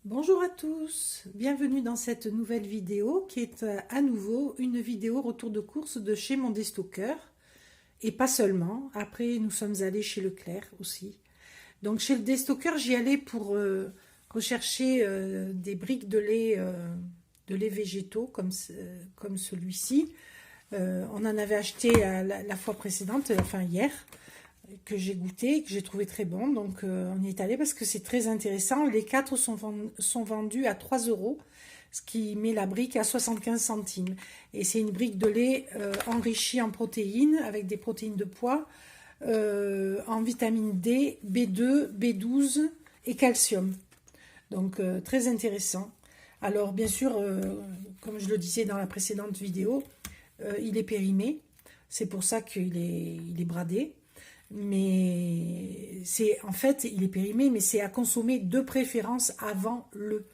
Bonjour à tous, bienvenue dans cette nouvelle vidéo qui est à nouveau une vidéo retour de course de chez mon déstockeur et pas seulement, après nous sommes allés chez Leclerc aussi. Donc chez le déstockeur j'y allais pour rechercher des briques de lait végétaux comme celui-ci. On en avait acheté la fois précédente, enfin hier, que j'ai goûté, que j'ai trouvé très bon. Donc on y est allé parce que c'est très intéressant. Les 4 sont vendus à 3 €, ce qui met la brique à 75 centimes. Et c'est une brique de lait enrichie en protéines, avec des protéines de pois, en vitamine D, B2, B12 et calcium. Donc très intéressant. Alors bien sûr, comme je le disais dans la précédente vidéo, il est périmé. C'est pour ça qu'il est bradé. Mais c'est en fait, il est périmé, mais c'est à consommer de préférence avant le.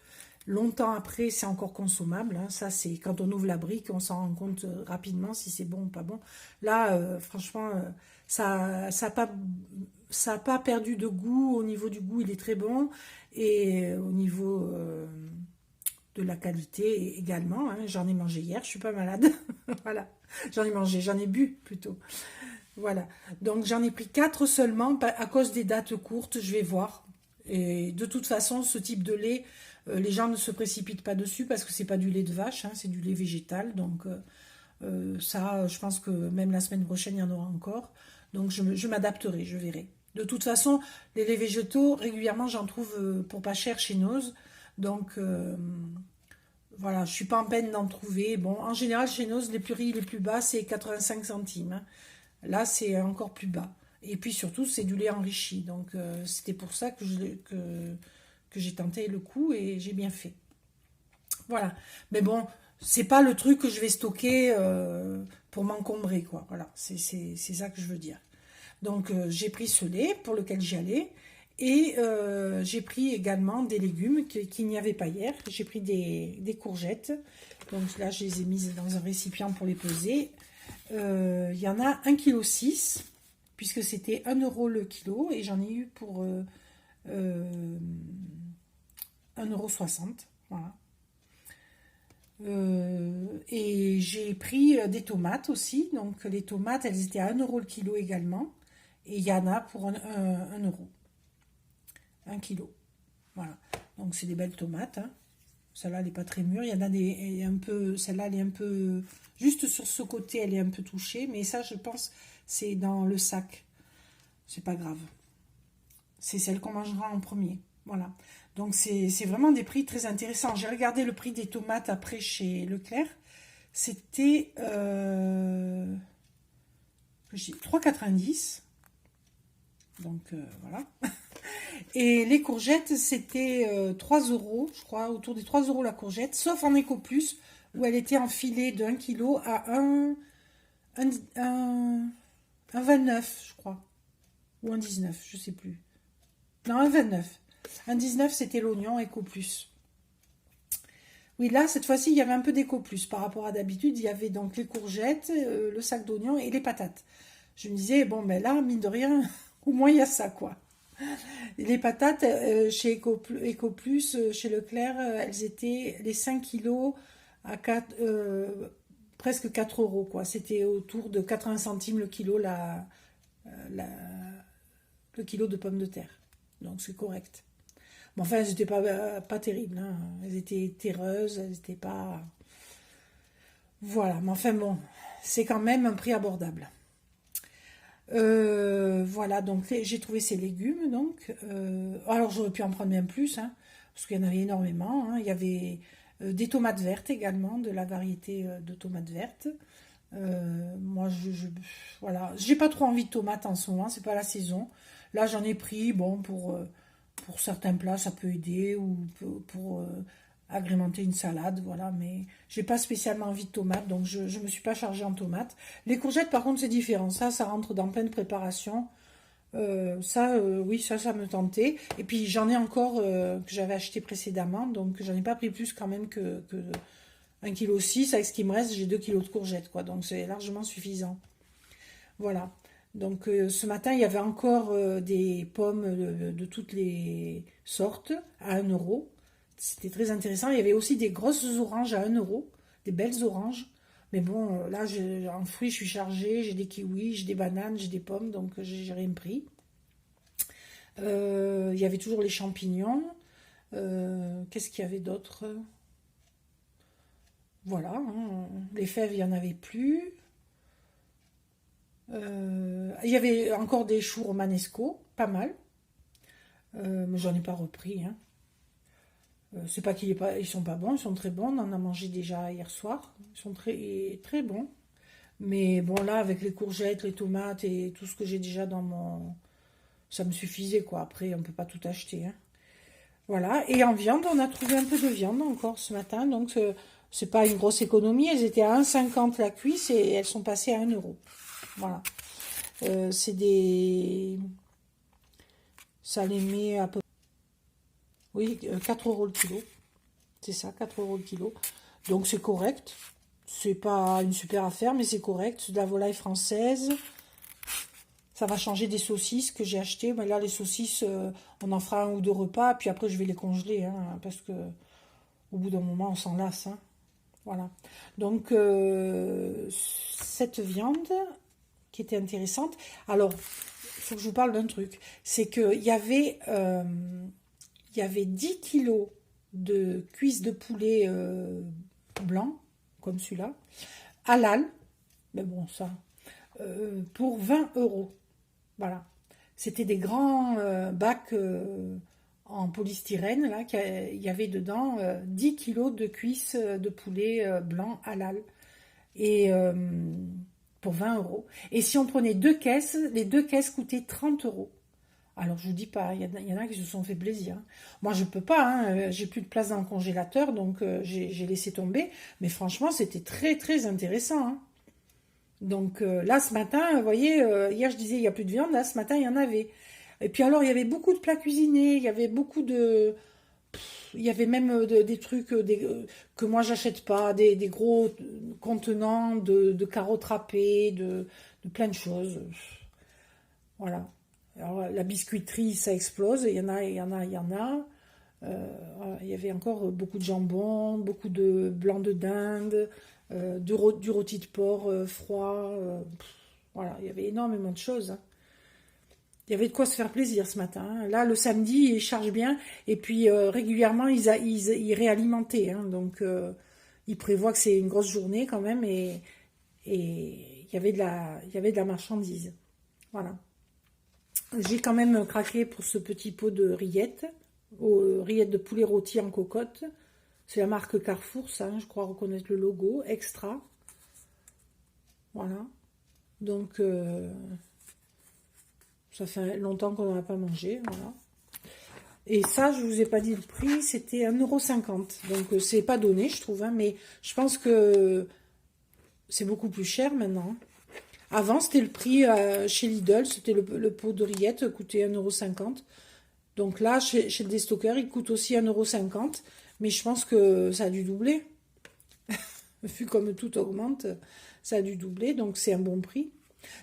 Longtemps après, c'est encore consommable. Hein. Ça, c'est quand on ouvre la brique, on s'en rend compte rapidement si c'est bon ou pas bon. Là, franchement, ça a pas perdu de goût. Au niveau du goût, il est très bon. Et au niveau de la qualité également. Hein. J'en ai mangé hier, je suis pas malade. Voilà, j'en ai bu plutôt. Voilà, donc j'en ai pris 4 seulement à cause des dates courtes, je vais voir. Et de toute façon, ce type de lait, les gens ne se précipitent pas dessus parce que c'est pas du lait de vache, hein, c'est du lait végétal. Donc ça, je pense que même la semaine prochaine, il y en aura encore. Donc je m'adapterai, je verrai. De toute façon, les laits végétaux, régulièrement, j'en trouve pour pas cher chez Noz. Donc voilà, je suis pas en peine d'en trouver. Bon, en général, chez Noz, les prix les plus bas, c'est 85 centimes. Hein. Là, c'est encore plus bas. Et puis surtout, c'est du lait enrichi. Donc, c'était pour ça que j'ai tenté le coup et j'ai bien fait. Voilà. Mais bon, c'est pas le truc que je vais stocker pour m'encombrer, quoi. Voilà, c'est ça que je veux dire. Donc, j'ai pris ce lait pour lequel j'y allais. Et j'ai pris également des légumes qu'il n'y avait pas hier. J'ai pris des courgettes. Donc là, je les ai mises dans un récipient pour les peser. Il y en a 1,6 kg, puisque c'était 1 € le kilo, et j'en ai eu pour 1,60 €. Voilà. Et j'ai pris des tomates aussi. Donc les tomates, elles étaient à 1 € le kilo également. Et il y en a pour 1 €. 1 kilo. Voilà. Donc c'est des belles tomates. Hein. Celle-là, elle n'est pas très mûre. Il y en a des un peu. Celle-là, elle est un peu. Juste sur ce côté, elle est un peu touchée. Mais ça, je pense, c'est dans le sac. C'est pas grave. C'est celle qu'on mangera en premier. Voilà. Donc, c'est vraiment des prix très intéressants. J'ai regardé le prix des tomates après chez Leclerc. C'était 3,90 €. Donc, voilà. Et les courgettes, c'était 3 €, je crois, autour des 3 € la courgette, sauf en Eco Plus, où elle était enfilée de 1 kg à 1,29, je crois. Ou 1,19, je sais plus. Non, 1,29. 1,19, c'était l'oignon Eco Plus. Oui, là, cette fois-ci, il y avait un peu d'Eco Plus. Par rapport à d'habitude, il y avait donc les courgettes, le sac d'oignons et les patates. Je me disais, bon, ben là, mine de rien, au moins, il y a ça, quoi. Les patates, chez Eco Plus, chez Leclerc, elles étaient les 5 kilos à presque 4 €, quoi. C'était autour de 80 centimes le kilo, la- le kilo de pommes de terre. Donc c'est correct. Mais enfin, elles n'étaient pas terribles. Hein. Elles étaient terreuses, elles n'étaient pas. Voilà, mais enfin bon, c'est quand même un prix abordable. Voilà, donc j'ai trouvé ces légumes. Donc, alors j'aurais pu en prendre bien plus, hein, parce qu'il y en avait énormément. Hein. Il y avait des tomates vertes également, de la variété de tomates vertes. Moi, voilà, j'ai pas trop envie de tomates en ce moment, c'est pas la saison. Là, j'en ai pris, bon, pour certains plats, ça peut aider, ou pour agrémenter une salade, voilà, mais j'ai pas spécialement envie de tomates, donc je me suis pas chargée en tomates. Les courgettes, par contre, c'est différent, ça rentre dans plein de préparations. Oui, ça me tentait. Et puis j'en ai encore que j'avais acheté précédemment, donc j'en ai pas pris plus quand même que 1,6 kg, avec ce qui me reste, j'ai 2 kilos de courgettes, quoi. Donc c'est largement suffisant. Voilà. Donc ce matin, il y avait encore des pommes de toutes les sortes à 1 euro. C'était très intéressant. Il y avait aussi des grosses oranges à 1 euro, des belles oranges. Mais bon, là, en fruits, je suis chargée. J'ai des kiwis, j'ai des bananes, j'ai des pommes, donc j'ai rien pris. Il y avait toujours les champignons. Qu'est-ce qu'il y avait d'autre? Voilà, hein. Les fèves, il n'y en avait plus. Il y avait encore des choux romanesco, pas mal. Mais j'en ai pas repris, hein. C'est pas ils sont pas bons, ils sont très bons. On en a mangé déjà hier soir. Ils sont très, très bons. Mais bon, là, avec les courgettes, les tomates et tout ce que j'ai déjà dans mon... Ça me suffisait, quoi. Après, on peut pas tout acheter, hein. Voilà. Et en viande, on a trouvé un peu de viande encore ce matin. Donc, c'est pas une grosse économie. Elles étaient à 1,50 la cuisse et elles sont passées à 1 euro. Voilà. C'est des... Ça les met à peu... Oui, 4 euros le kilo. C'est ça, 4 euros le kilo. Donc c'est correct. C'est pas une super affaire, mais c'est correct. C'est de la volaille française. Ça va changer des saucisses que j'ai achetées. Mais là, les saucisses, on en fera un ou deux repas. Puis après, je vais les congeler, hein, parce que au bout d'un moment, on s'en lasse, hein. Voilà. Donc, cette viande qui était intéressante. Alors, il faut que je vous parle d'un truc. C'est qu'il y avait 10 kilos de cuisses de poulet blanc, comme celui-là, halal, mais bon, ça, pour 20 euros. Voilà. C'était des grands bacs en polystyrène, là, il y avait dedans 10 kilos de cuisses de poulet blanc halal. Et pour 20 euros. Et si on prenait deux caisses, les deux caisses coûtaient 30 euros. Alors je vous dis pas, il y en a qui se sont fait plaisir. Moi je peux pas, hein, j'ai plus de place dans le congélateur, donc j'ai laissé tomber. Mais franchement, c'était très très intéressant, hein. Donc là ce matin, vous voyez, hier je disais il y a plus de viande, là ce matin il y en avait. Et puis alors il y avait beaucoup de plats cuisinés, il y avait beaucoup de, il y avait même des trucs que moi j'achète pas, des gros contenants de carottes râpées, de plein de choses. Voilà. Alors, la biscuiterie, ça explose. Il y en a, il y en a, il y en a. Voilà. Il y avait encore beaucoup de jambon, beaucoup de blanc de dinde, du rôti de porc froid. Voilà, il y avait énormément de choses, hein. Il y avait de quoi se faire plaisir ce matin, hein. Là, le samedi, ils chargent bien. Et puis, régulièrement, ils réalimentaient, hein. Donc, ils prévoient que c'est une grosse journée quand même. Et il y avait de la marchandise. Voilà. J'ai quand même craqué pour ce petit pot de rillettes, rillettes de poulet rôti en cocotte. C'est la marque Carrefour, ça, hein, je crois reconnaître le logo, extra. Voilà. Donc, ça fait longtemps qu'on n'en a pas mangé, voilà. Et ça, je vous ai pas dit le prix, c'était 1,50 €. Donc, c'est pas donné, je trouve, hein, mais je pense que c'est beaucoup plus cher maintenant. Avant, c'était le prix chez Lidl, c'était le pot de rillettes, coûtait 1,50 €. Donc là, chez le déstockeur, il coûte aussi 1,50 €, mais je pense que ça a dû doubler. Vu comme tout augmente, ça a dû doubler, donc c'est un bon prix.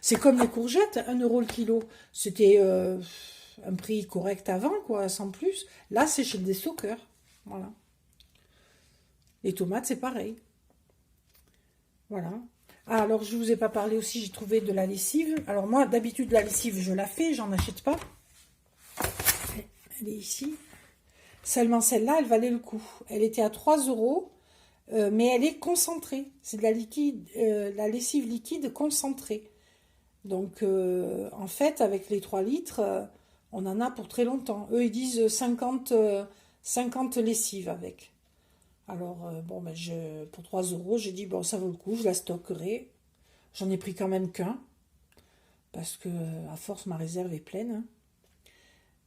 C'est comme les courgettes, 1 € le kilo. C'était un prix correct avant, quoi, sans plus. Là, c'est chez le déstockeur. Voilà. Les tomates, c'est pareil. Voilà. Ah, alors, je vous ai pas parlé aussi, j'ai trouvé de la lessive. Alors moi, d'habitude, la lessive, je la fais, j'en achète pas. Elle est ici. Seulement celle-là, elle valait le coup. Elle était à 3 euros, mais elle est concentrée. C'est de la lessive liquide concentrée. Donc, en fait, avec les 3 litres, on en a pour très longtemps. Eux, ils disent 50 lessives avec. Alors, bon, ben pour 3 euros, j'ai dit, bon, ça vaut le coup, je la stockerai. J'en ai pris quand même qu'un, parce que, à force, ma réserve est pleine, hein.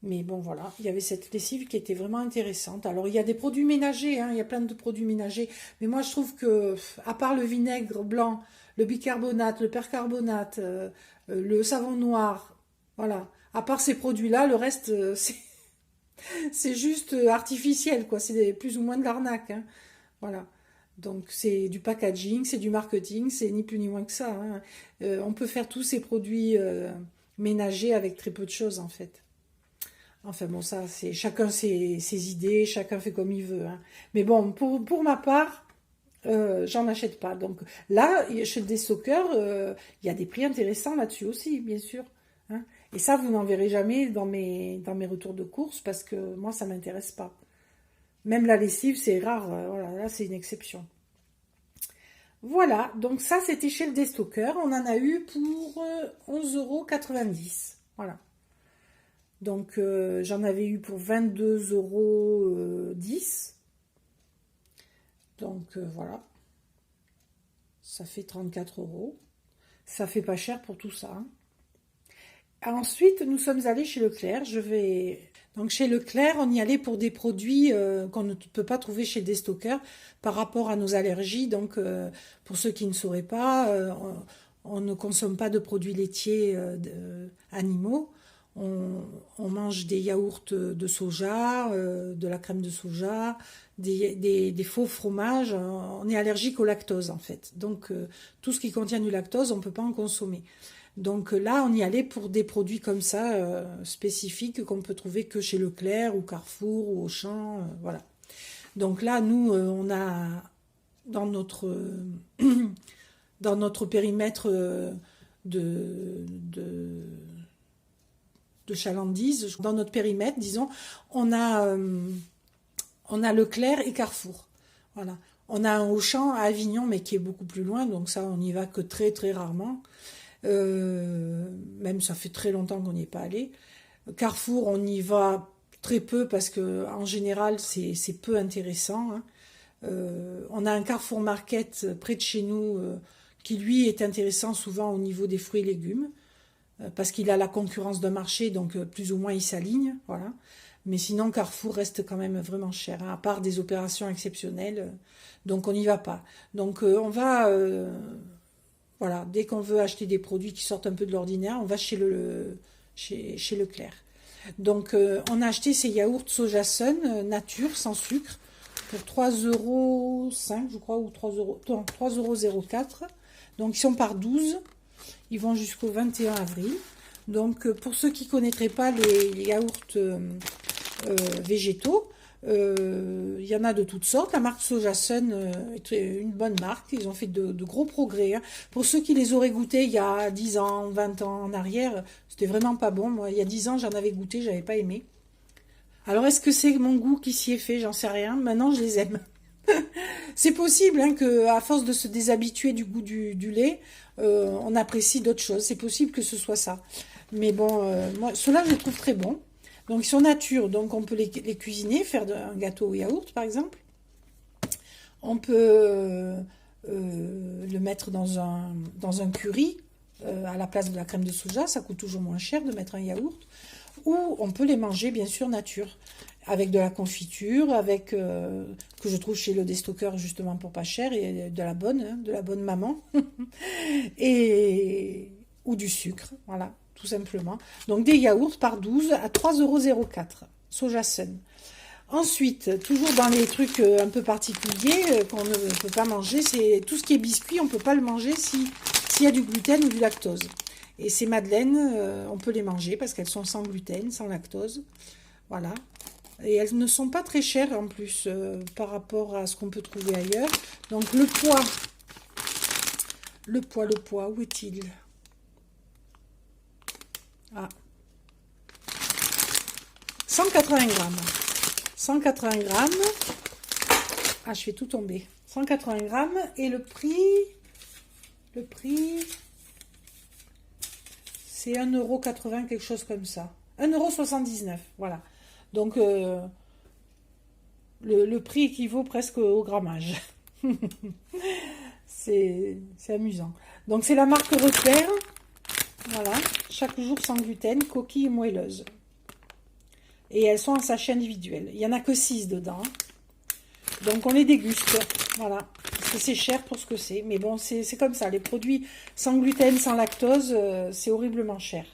Mais bon, voilà, il y avait cette lessive qui était vraiment intéressante. Alors, il y a des produits ménagers, hein, il y a plein de produits ménagers. Mais moi, je trouve que, à part le vinaigre blanc, le bicarbonate, le percarbonate, le savon noir, voilà. À part ces produits-là, le reste, c'est juste artificiel, quoi. C'est plus ou moins de l'arnaque, hein. Voilà. Donc c'est du packaging, c'est du marketing, c'est ni plus ni moins que ça, hein. On peut faire tous ces produits ménagers avec très peu de choses en fait. Enfin bon, ça c'est chacun ses idées, chacun fait comme il veut, hein. Mais bon, pour ma part, j'en achète pas. Donc là, chez le déstockeur, il y a des prix intéressants là-dessus aussi, bien sûr, hein. Et ça, vous n'en verrez jamais dans mes retours de course parce que moi, ça m'intéresse pas. Même la lessive, c'est rare. Voilà, là, c'est une exception. Voilà, donc ça, c'était chez le déstockeur. On en a eu pour 11,90 €. Voilà. Donc, j'en avais eu pour 22,10 €. Donc, voilà, ça fait 34 euros. Ça fait pas cher pour tout ça, hein. Ensuite, nous sommes allés chez Leclerc. Donc chez Leclerc, on y allait pour des produits qu'on ne peut pas trouver chez des stockeurs par rapport à nos allergies. Donc, pour ceux qui ne sauraient pas, on ne consomme pas de produits laitiers animaux. On, on mange des yaourts de soja, de la crème de soja, des faux fromages. On est allergique au lactose en fait. Donc, tout ce qui contient du lactose, on ne peut pas en consommer. Donc là, on y allait pour des produits comme ça, spécifiques, qu'on peut trouver que chez Leclerc ou Carrefour ou Auchan, voilà. Donc là, nous, on a dans notre, dans notre périmètre de, de, de chalandise, dans notre périmètre, disons, on a, euh, on a Leclerc et Carrefour. Voilà. On a un Auchan à Avignon, mais qui est beaucoup plus loin, donc ça, on n'y va que très très rarement. Même ça fait très longtemps qu'on n'y est pas allé. Carrefour, on y va très peu parce que en général c'est peu intéressant, hein. On a un Carrefour Market près de chez nous qui lui est intéressant souvent au niveau des fruits et légumes parce qu'il a la concurrence d'un marché donc plus ou moins il s'aligne, voilà. Mais sinon Carrefour reste quand même vraiment cher, hein, à part des opérations exceptionnelles, donc on n'y va pas. Donc on va voilà, dès qu'on veut acheter des produits qui sortent un peu de l'ordinaire, on va chez Leclerc. Donc, on a acheté ces yaourts Soja Sun nature, sans sucre, pour 3,5 € je crois, ou 3 €, non, 3,04 €. Donc, ils sont par 12. Ils vont jusqu'au 21 avril. Donc, pour ceux qui ne connaîtraient pas les yaourts végétaux, il y en a de toutes sortes. La marque Soja Sun est une bonne marque. Ils ont fait de gros progrès, hein. Pour ceux qui les auraient goûtés il y a 10 ans, 20 ans en arrière, c'était vraiment pas bon. Moi, il y a 10 ans, j'en avais goûté, j'avais pas aimé. Alors, est-ce que c'est mon goût qui s'y est fait? J'en sais rien. Maintenant, je les aime. C'est possible hein, que, à force de se déshabituer du goût du lait, on apprécie d'autres choses. C'est possible que ce soit ça. Mais bon, moi, ceux-là, je les trouve très bons. Donc, ils sont nature, donc on peut les cuisiner, faire un gâteau au yaourt, par exemple. On peut le mettre dans un curry à la place de la crème de soja. Ça coûte toujours moins cher de mettre un yaourt. Ou on peut les manger, bien sûr, nature. Avec de la confiture, que je trouve chez le déstockeur justement pour pas cher, et de la bonne maman. et, ou du sucre, voilà, tout simplement. Donc des yaourts par 12 à 3,04 €. Soja Sun. Ensuite, toujours dans les trucs un peu particuliers qu'on ne peut pas manger, c'est tout ce qui est biscuit, on ne peut pas le manger s'il y a du gluten ou du lactose. Et ces madeleines, on peut les manger parce qu'elles sont sans gluten, sans lactose. Voilà. Et elles ne sont pas très chères en plus par rapport à ce qu'on peut trouver ailleurs. Donc le poids, où est-il? Ah, 180 grammes. 180 grammes. Ah, je fais tout tomber. 180 grammes. Et le prix, c'est 1,80 €, quelque chose comme ça. 1,79 €, voilà. Donc, le prix équivaut presque au grammage. C'est amusant. Donc, c'est la marque Leclerc. Voilà. Chaque jour sans gluten, coquille moelleuse. Et elles sont en sachet individuel. Il n'y en a que 6 dedans. Donc, on les déguste. Voilà. Parce que c'est cher pour ce que c'est. Mais bon, c'est comme ça. Les produits sans gluten, sans lactose, c'est horriblement cher.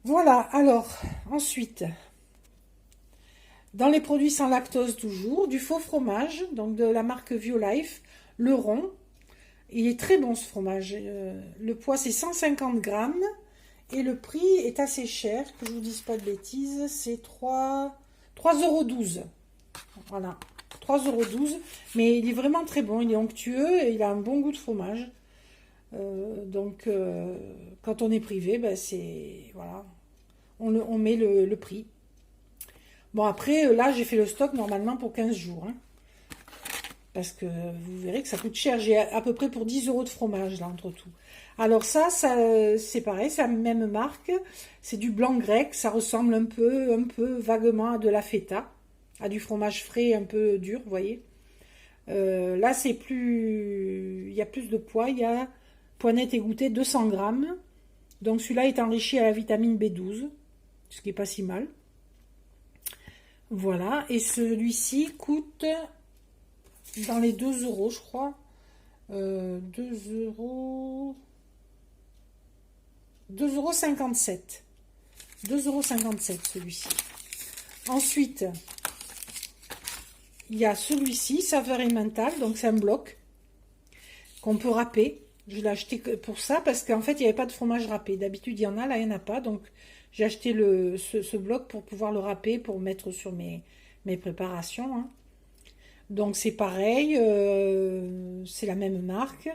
Voilà. Alors, ensuite, Dans les produits sans lactose toujours, du faux fromage, donc de la marque Violife, le rond. Il est très bon ce fromage. Le poids c'est 150 grammes et le prix est assez cher, que je vous dise pas de bêtises, c'est 3,12 €. Voilà, 3,12 €, mais il est vraiment très bon, il est onctueux et il a un bon goût de fromage. Quand on est privé, ben c'est voilà, on met le prix. Bon après, là j'ai fait le stock normalement pour 15 jours. Hein, parce que vous verrez que ça coûte cher. J'ai à peu près pour 10 € de fromage là entre tout. Alors ça c'est pareil, c'est la même marque. C'est du blanc grec, ça ressemble un peu vaguement à de la feta, à du fromage frais un peu dur, vous voyez. Là c'est plus, il y a plus de poids, il y a poinette égouttée 200 grammes. Donc celui-là est enrichi à la vitamine B12, ce qui est pas si mal. Voilà, et celui-ci coûte dans les 2 € je crois. 2,57 €. 2,57 € celui-ci. Ensuite, il y a celui-ci, saveur emmental, donc c'est un bloc qu'on peut râper. Je l'ai acheté pour ça parce qu'en fait il n'y avait pas de fromage râpé. D'habitude il y en a, là il n'y en a pas. Donc j'ai acheté ce bloc pour pouvoir le râper, pour mettre sur mes préparations. Hein. Donc c'est pareil, c'est la même marque.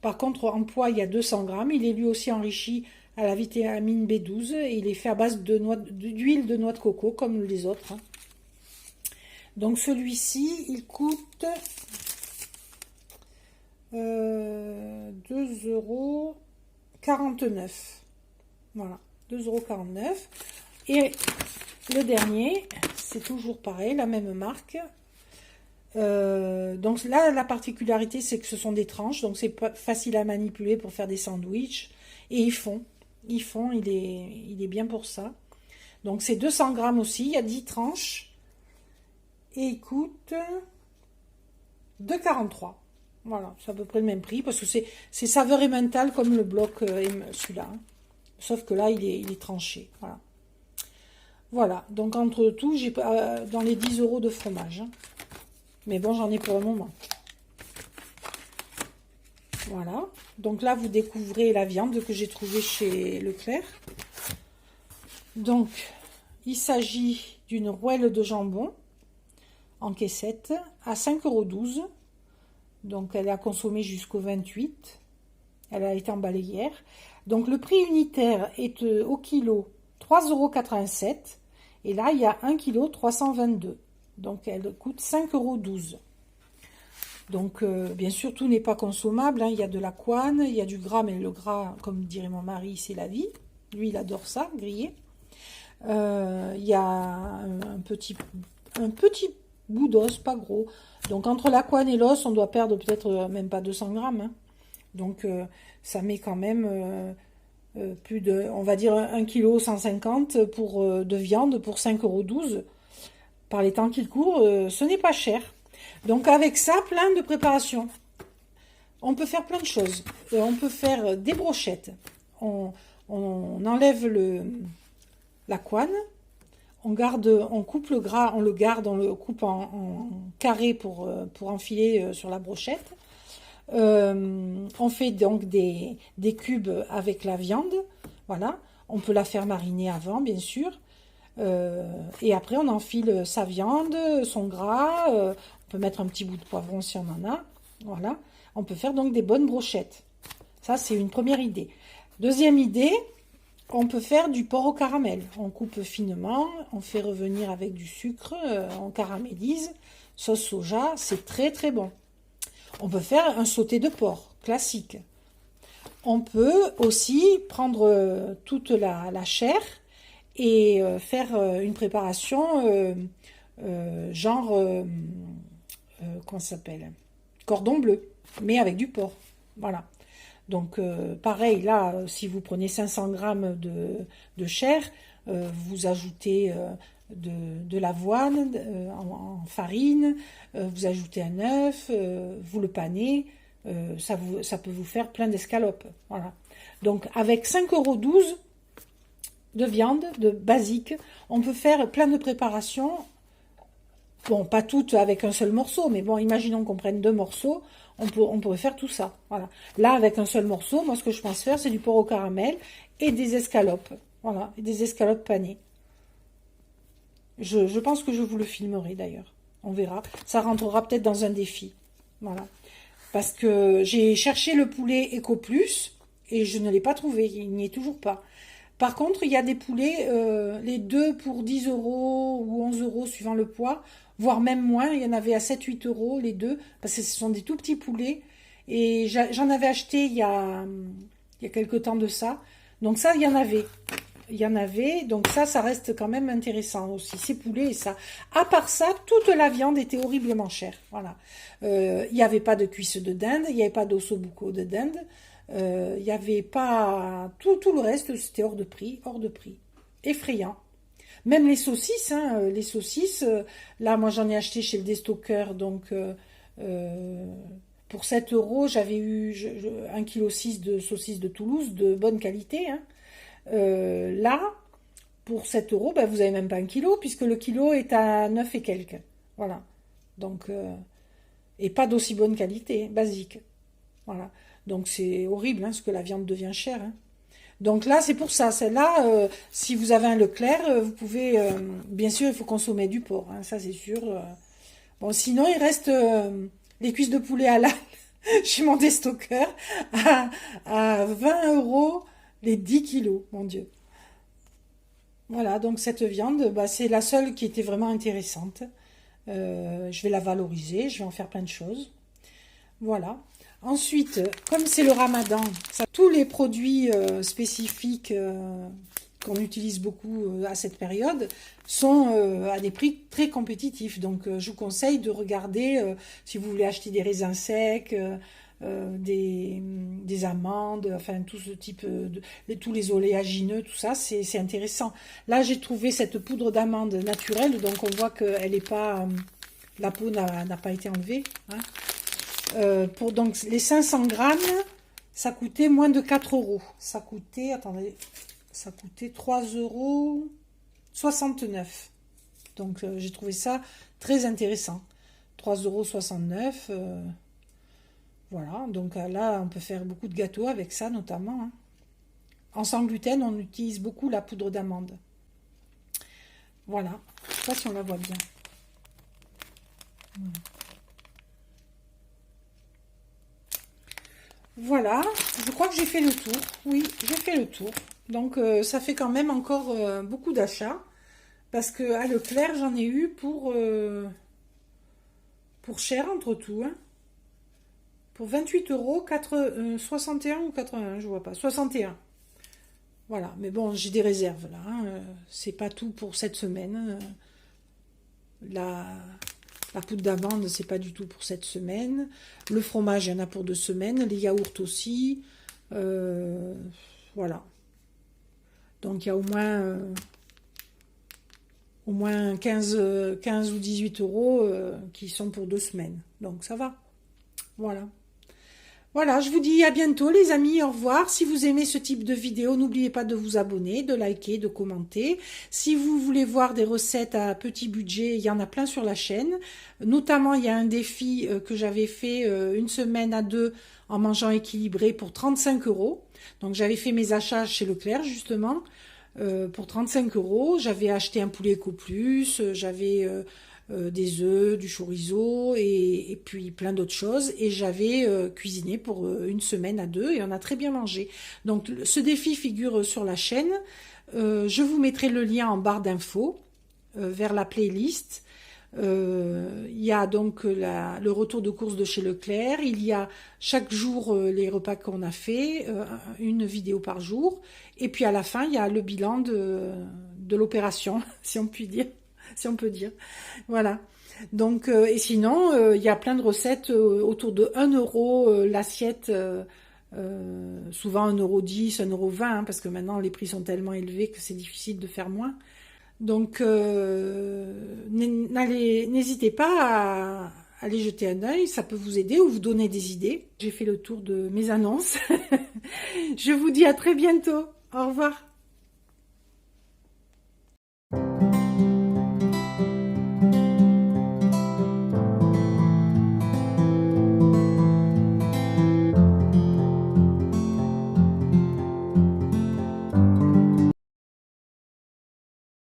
Par contre en poids il y a 200 grammes. Il est lui aussi enrichi à la vitamine B12 et il est fait à base d'huile de noix de coco comme les autres. Hein. Donc celui-ci il coûte 2,49 €. Voilà, 2,49 €. Et le dernier, c'est toujours pareil, la même marque. Donc là, la particularité, c'est que ce sont des tranches, donc c'est pas facile à manipuler pour faire des sandwichs. Et ils font, il est bien pour ça. Donc c'est 200 grammes aussi, il y a 10 tranches. Et il coûte 2,43 €. Voilà, c'est à peu près le même prix, parce que c'est saveur emmental comme le bloc celui-là. Hein. Sauf que là, il est tranché. Voilà. Voilà, donc entre tout, j'ai dans les 10 € de fromage. Hein. Mais bon, j'en ai pour un moment. Voilà, donc là, vous découvrez la viande que j'ai trouvée chez Leclerc. Donc, il s'agit d'une rouelle de jambon en caissette à 5,12 €. Donc, elle a consommé jusqu'au 28. Elle a été emballée hier. Donc, le prix unitaire est au kilo 3,87 €. Et là, il y a 1 kg 322. Donc, elle coûte 5,12 €. Donc, bien sûr, tout n'est pas consommable. Hein. Il y a de la couenne, il y a du gras, mais le gras, comme dirait mon mari, c'est la vie. Lui, il adore ça, grillé. Il y a un petit bout d'os, pas gros. Donc, entre la couenne et l'os, on doit perdre peut-être même pas 200 grammes. Hein. Donc, ça met quand même plus de, on va dire, 1 kg 150 de viande pour 5,12 €. Par les temps qu'il court, ce n'est pas cher. Donc, avec ça, plein de préparations. On peut faire plein de choses. On peut faire des brochettes. On enlève la couenne. On coupe le gras, on le garde, on le coupe en carré pour enfiler sur la brochette. On fait donc des cubes avec la viande. Voilà. On peut la faire mariner avant, bien sûr. Et après, on enfile sa viande, son gras. On peut mettre un petit bout de poivron si on en a. Voilà. On peut faire donc des bonnes brochettes. Ça, c'est une première idée. Deuxième idée, on peut faire du porc au caramel. On coupe finement, on fait revenir avec du sucre, on caramélise. Sauce soja, c'est très très bon. On peut faire un sauté de porc, classique. On peut aussi prendre toute la chair et faire une préparation genre, comment ça s'appelle? Cordon bleu, mais avec du porc. Voilà. Donc, pareil, là, si vous prenez 500 grammes de chair, vous ajoutez de l'avoine en farine, vous ajoutez un œuf, vous le panez, ça peut vous faire plein d'escalopes. Voilà. Donc, avec 5,12 € de viande, de basique, on peut faire plein de préparations Bon, pas toutes avec un seul morceau, mais bon, imaginons qu'on prenne 2 morceaux, on pourrait faire tout ça. Voilà. Là, avec un seul morceau, moi, ce que je pense faire, c'est du porc au caramel et des escalopes. Voilà, et des escalopes panées. Je pense que je vous le filmerai d'ailleurs. On verra. Ça rentrera peut-être dans un défi. Voilà. Parce que j'ai cherché le poulet Eco Plus et je ne l'ai pas trouvé. Il n'y est toujours pas. Par contre, il y a des poulets, les deux pour 10 euros ou 11 euros suivant le poids, voire même moins. Il y en avait à 7-8 euros les deux, parce que ce sont des tout petits poulets. Et j'en avais acheté il y a quelque temps de ça. Donc ça, il y en avait. Il y en avait, donc ça reste quand même intéressant aussi, ces poulets et ça. À part ça, toute la viande était horriblement chère, voilà. Il n'y avait pas de cuisse de dinde, il n'y avait pas d'ossobuco de dinde, il n'y avait pas... Tout le reste, c'était hors de prix, effrayant. Même les saucisses, là, moi j'en ai acheté chez le déstockeur, donc pour 7 euros, j'avais eu 1,6 kg de saucisses de Toulouse, de bonne qualité, hein. Là, pour 7 euros, ben, vous n'avez même pas 1 kg, puisque le kilo est à 9 et quelques. Voilà. Donc, et pas d'aussi bonne qualité, basique. Voilà. Donc, c'est horrible, hein, parce que la viande devient chère. Hein. Donc là, c'est pour ça. Celle-là, si vous avez un Leclerc, vous pouvez... bien sûr, il faut consommer du porc, hein, ça c'est sûr. Bon, sinon, il reste les cuisses de poulet à halal chez mon déstockeur à 20 euros les 10 kilos, mon Dieu. Voilà, donc cette viande, bah, c'est la seule qui était vraiment intéressante. Je vais la valoriser, je vais en faire plein de choses. Voilà. Ensuite, comme c'est le ramadan, tous les produits spécifiques qu'on utilise beaucoup à cette période sont à des prix très compétitifs. Donc, je vous conseille de regarder si vous voulez acheter des raisins secs, des amandes, enfin tout ce type tous les oléagineux, tout ça, c'est intéressant. Là, j'ai trouvé cette poudre d'amande naturelle, donc on voit que elle est pas, la peau n'a pas été enlevée. Hein. Pour donc les 500 grammes, ça coûtait moins de 4 euros. Ça coûtait, attendez, ça coûtait 3,69 €. Donc j'ai trouvé ça très intéressant. 3,69 €. Voilà, donc là, on peut faire beaucoup de gâteaux avec ça, notamment. Hein. En sans gluten, on utilise beaucoup la poudre d'amande. Voilà, je ne sais pas si on la voit bien. Voilà, je crois que j'ai fait le tour. Oui, j'ai fait le tour. Donc, ça fait quand même encore beaucoup d'achats. Parce que à Leclerc, j'en ai eu pour cher entre tout. Hein. Pour 28 euros, 61 ou 81, je vois pas. 61. Voilà, mais bon, j'ai des réserves là. Hein. C'est pas tout pour cette semaine. La poudre d'amande, c'est pas du tout pour cette semaine. Le fromage, il y en a pour 2 semaines. Les yaourts aussi. Voilà. Donc, il y a au moins 15 ou 18 euros qui sont pour 2 semaines. Donc, ça va. Voilà. Voilà, je vous dis à bientôt les amis, au revoir. Si vous aimez ce type de vidéo, n'oubliez pas de vous abonner, de liker, de commenter. Si vous voulez voir des recettes à petit budget, il y en a plein sur la chaîne. Notamment, il y a un défi que j'avais fait une semaine à 2 en mangeant équilibré pour 35 €. Donc j'avais fait mes achats chez Leclerc justement pour 35 €. J'avais acheté un poulet Eco Plus, j'avais... des œufs, du chorizo et puis plein d'autres choses. Et j'avais cuisiné pour une semaine à 2 et on a très bien mangé. Donc ce défi figure sur la chaîne. Je vous mettrai le lien en barre d'infos vers la playlist. Il y a donc le retour de course de chez Leclerc. Il y a chaque jour les repas qu'on a fait, une vidéo par jour. Et puis à la fin, il y a le bilan de l'opération, si on peut dire. Voilà. Donc, et sinon, il y a plein de recettes autour de 1 € l'assiette, souvent 1,10 €, 1,20 €, hein, parce que maintenant les prix sont tellement élevés que c'est difficile de faire moins. Donc, n'hésitez pas à aller jeter un œil, ça peut vous aider ou vous donner des idées. J'ai fait le tour de mes annonces. Je vous dis à très bientôt. Au revoir.